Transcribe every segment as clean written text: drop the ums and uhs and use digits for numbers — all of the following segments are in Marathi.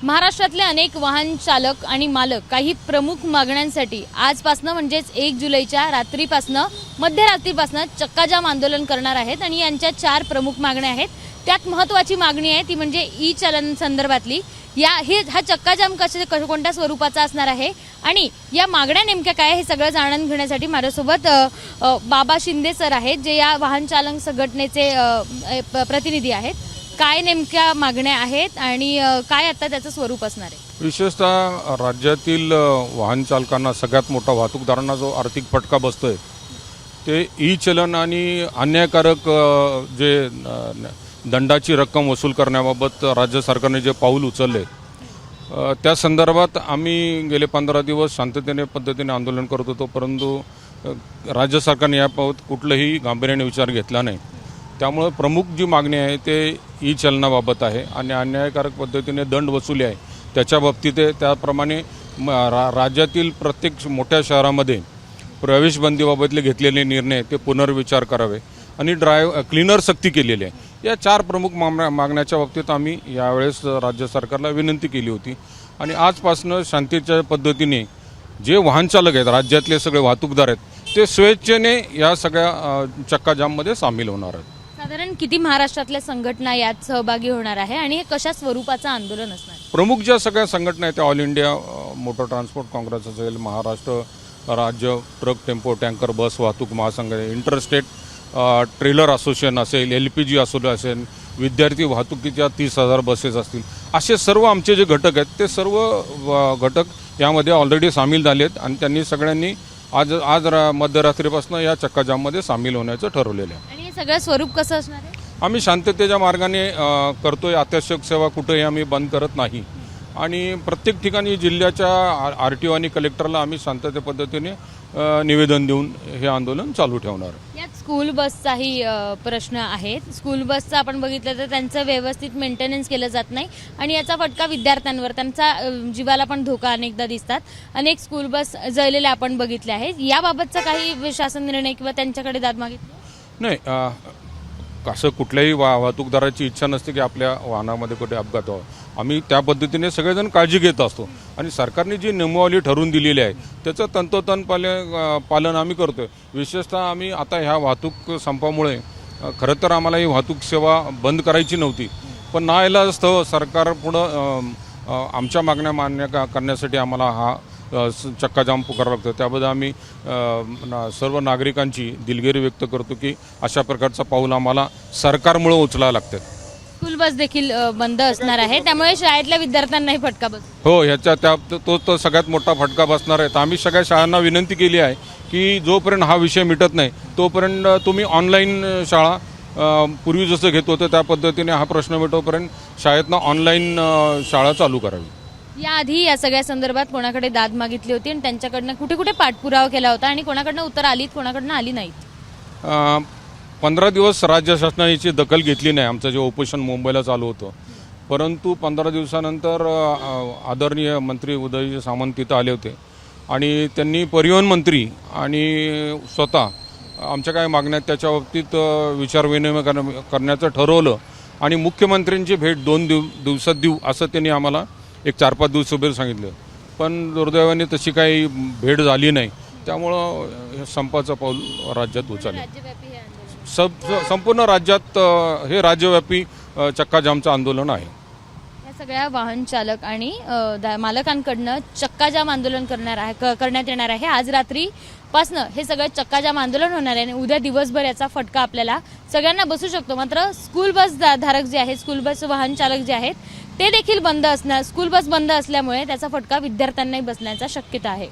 महाराष्ट्रातले अनेक वाहन चालक आणि मालक काही प्रमुख मागण्यांसाठी आजपासनं म्हणजेच 1 जुलैच्या रात्रीपासनं मध्यरात्रीपासनं चक्काजाम आंदोलन करणार आहेत आणि यांच्या 4 प्रमुख मागण्या आहेत। त्यात महत्त्वाची मागणी आहे ती म्हणजे ई चलन संदर्भातली। हा चक्काजाम कोणत्या स्वरूपाचा असणार आहे आणि या मागण्या नेमक्या काय हे सगळं जाणून घेण्यासाठी माझ्यासोबत बाबा शिंदे सर आहेत, जे या वाहन चालक संघटनेचे प्रतिनिधी आहेत। काय नेमक्या मागण्या आहेत आणि काय आता त्याचं स्वरूप असणार आहे? विशेषतः राज्यातील वाहन चालकांना सगळ्यात मोठा वाहतूकदारांना जो आर्थिक फटका बसतोय ते ई चलन आणि अन्यायकारक जे दंडाची रक्कम वसूल करण्याबाबत राज्य सरकारने जे पाऊल उचलले त्या संदर्भात आम्ही गेले 15 दिवस शांततेने पद्धतीने आंदोलन करत होतो, परंतु राज्य सरकारने याबाबत कुठलाही गांभीर्याने विचार घेतला नाही। त्यामुळे प्रमुख जी मागणी आहे ते ई चलनाबाबत आहे आणि अन्यायकारक पद्धतीने दंड वसुली आहे त्याच्या बाबतीत आहे। त्याप्रमाणे राज्यातील प्रत्येक मोठ्या शहरामध्ये प्रवेशबंदीबाबतले घेतलेले निर्णय ते पुनर्विचार करावे आणि क्लीनर सक्ती केलेली आहे। या 4 प्रमुख मागण्याच्या बाबतीत आम्ही यावेळेस राज्य सरकारला विनंती केली होती आणि आजपासून शांतीच्या पद्धतीने जे वाहन चालक आहेत राज्यातले सगळे वाहतूकदार आहेत ते स्वेच्छेने या सगळ्या चक्काजाममध्ये सामील होणार आहेत। साधारण किती महाराष्ट्रातल्या संघटना यात सहभागी होणार आहे आणि हे कशा स्वरूपाचं आंदोलन असणार? प्रमुख ज्या सगळ्या संघटना आहेत त्या all India motor transport Congress असेल, महाराष्ट्र राज्य ट्रक टेम्पो टँकर बस वाहतूक महासंघ, इंटरस्टेट ट्रेलर असोसिएशन असेल, LPG असेल, विद्यार्थी वाहतुकीच्या 30,000 बसेस असतील, असे सर्व आमचे जे घटक आहेत ते सर्व घटक यामध्ये ऑलरेडी सामील झाले आहेत आणि त्यांनी सगळ्यांनी आज मध्यरात्रीपासून या चक्काजाममध्ये सामील होण्याचं ठरवलेलं आहे। आणि हे सगळं स्वरूप कसं असणार आहे? आम्ही शांततेच्या मार्गाने करतोय, अत्यावश्यक सेवा कुठेही आम्ही बंद करत नाही आणि प्रत्येक ठिकाणी जिल्ह्याच्या RTO आणि कलेक्टरला आम्ही शांतते पद्धतीने निवेदन देऊन हे आंदोलन चालू ठेवणार। यात स्कूल बसचाही प्रश्न आहे। स्कूल बसचं आपण बघितलं तर त्यांचं व्यवस्थित मेंटेनन्स केलं जात नाही आणि याचा फटका विद्यार्थ्यांवर, त्यांचा जीवाला पण धोका अनेकदा दिसतात। अनेक स्कूल बस जळलेल्या आपण बघितल्या आहेत। याबाबतचा काही शासन निर्णय किंवा त्यांच्याकडे दाद मागितली नाही? असं कुठल्याही वाहतूकदाराची इच्छा नसते की आपल्या वाहनामध्ये कुठे अपघात व्हावा। आम्ही त्या पद्धतीने सगळेजण काळजी घेत असतो आणि सरकारने जी नियमावली ठरवून दिलेली आहे त्याचं तंतोतंत पालन आम्ही करतोय। विशेषतः आम्ही आता ह्या वाहतूक संपामुळे खरं तर आम्हाला ही वाहतूक सेवा बंद करायची नव्हती, पण नाईलाजास्तव सरकार पुढं आमच्या मागण्या मान्य करण्यासाठी आम्हाला हा चक्काजाम पुकारावा लागतो। त्याबद्दल आम्ही सर्व नागरिकांची दिलगिरी व्यक्त करतो की अशा प्रकारचा पाऊल आम्हाला सरकारमुळे उचलावं लागतं। स्कूल बस देखील बंद असणार आहे, त्यामुळे शाळेतल्या विद्यार्थ्यांनाही फटका बसतो। हो, तो सगळ्यात मोठा फटका बसणार आहे। आम्ही सगळ्या शाळांना विनंती केली आहे की जोपर्यंत हा विषय मिटत नाही तोपर्यंत तुम्ही ऑनलाईन शाळा पूर्वी जसं घेत होतं त्या पद्धतीने हा प्रश्न मिटोपर्यंत शाळेतनं ऑनलाईन शाळा चालू करावी। याआधी या सगळ्या संदर्भात कोणाकडे दाद मागितली होती आणि त्यांच्याकडनं कुठे कुठे पाठपुरावा केला होता आणि कोणाकडनं उत्तर आलीत, कोणाकडनं आली नाहीत? 15 दिवस राज्य शासनाची दखल घेतली नाही। आमचं जे उपोषण मुंबईला चालू होतं, परंतु 15 दिवसानंतर आदरणीय मंत्री उदय सामंत तिथं आले होते आणि त्यांनी परिवहन मंत्री आणि स्वतः आमच्या काय मागण्यात त्याच्या बाबतीत विचारविनिमय करण्याचं ठरवलं आणि मुख्यमंत्र्यांची भेट 2 दिवसात देऊ असं त्यांनी आम्हाला एक 4-5 दिवसापूर्वी सांगितलं, पण दुर्दैवाने तशी काही भेट झाली नाही। त्यामुळं संपाचं पाऊल राज्यात उचललं। संपूर्ण राज्यात हे राज्यव्यापी चक्काजामचं आंदोलन आहे। या सगळ्या वाहन चालक आणि मालकांकडनं चक्काजाम आंदोलन करण्यात येणार आहे। आज रात्रीपासनं हे सगळं चक्काजाम आंदोलन होणार आहे आणि उद्या दिवसभर याचा फटका आपल्याला सगळ्यांना बसू शकतो। मात्र स्कूल बस धारक जे आहेत, स्कूल बस वाहन चालक जे आहेत ते देखील बंद असणार। स्कूल बस बंद असल्यामुळे त्याचा फटका विद्यार्थ्यांनाही बसण्याचा शक्यता आहे।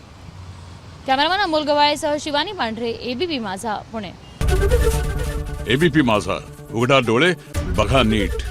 कॅमेरामॅन अमोल गवाळेसह शिवानी पांढरे, ABP माझा, पुणे। ABP माझा, उघडा डोळे बघा नीट।